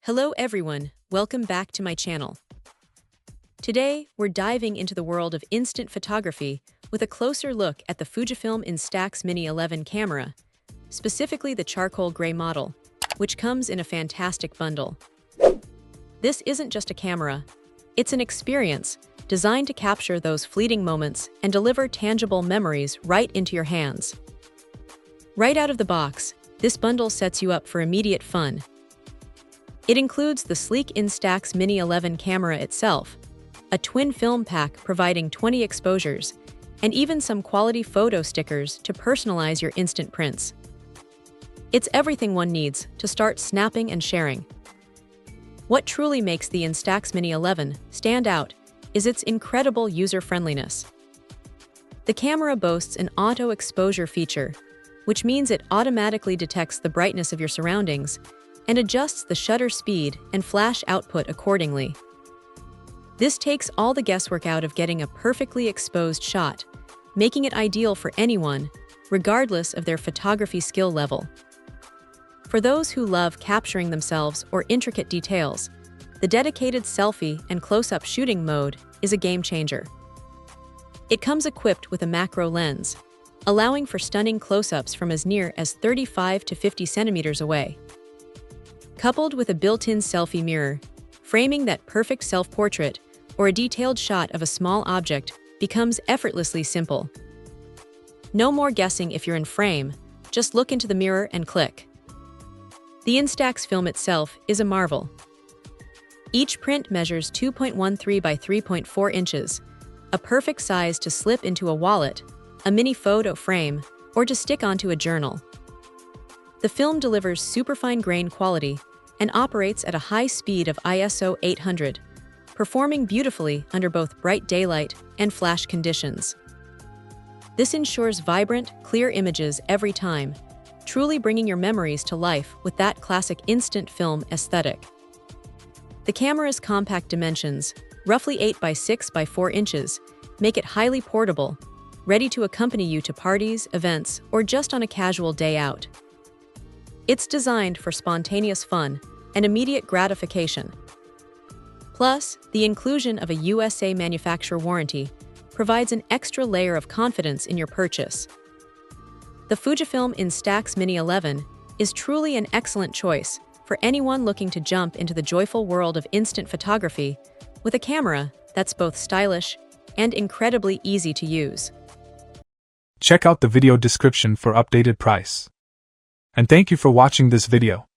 Hello everyone, welcome back to my channel. Today, we're diving into the world of instant photography with a closer look at the Fujifilm Instax Mini 11 camera, specifically the charcoal gray model, which comes in a fantastic bundle. This isn't just a camera, it's an experience designed to capture those fleeting moments and deliver tangible memories right into your hands. Right out of the box, this bundle sets you up for immediate fun. It includes the sleek Instax Mini 11 camera itself, a twin film pack providing 20 exposures, and even some quality photo stickers to personalize your instant prints. It's everything one needs to start snapping and sharing. What truly makes the Instax Mini 11 stand out is its incredible user-friendliness. The camera boasts an auto exposure feature, which means it automatically detects the brightness of your surroundings and adjusts the shutter speed and flash output accordingly. This takes all the guesswork out of getting a perfectly exposed shot, making it ideal for anyone, regardless of their photography skill level. For those who love capturing themselves or intricate details, the dedicated selfie and close-up shooting mode is a game changer. It comes equipped with a macro lens, allowing for stunning close-ups from as near as 35 to 50 centimeters away. Coupled with a built-in selfie mirror, framing that perfect self-portrait or a detailed shot of a small object becomes effortlessly simple. No more guessing if you're in frame, just look into the mirror and click. The Instax film itself is a marvel. Each print measures 2.13 by 3.4 inches, a perfect size to slip into a wallet, a mini photo frame, or to stick onto a journal. The film delivers superfine grain quality and operates at a high speed of ISO 800, performing beautifully under both bright daylight and flash conditions. This ensures vibrant, clear images every time, truly bringing your memories to life with that classic instant film aesthetic. The camera's compact dimensions, roughly 8 by 6 by 4 inches, make it highly portable, ready to accompany you to parties, events, or just on a casual day out. It's designed for spontaneous fun and immediate gratification. Plus, the inclusion of a USA manufacturer warranty provides an extra layer of confidence in your purchase. The Fujifilm Instax Mini 11 is truly an excellent choice for anyone looking to jump into the joyful world of instant photography with a camera that's both stylish and incredibly easy to use. Check out the video description for updated price. And thank you for watching this video.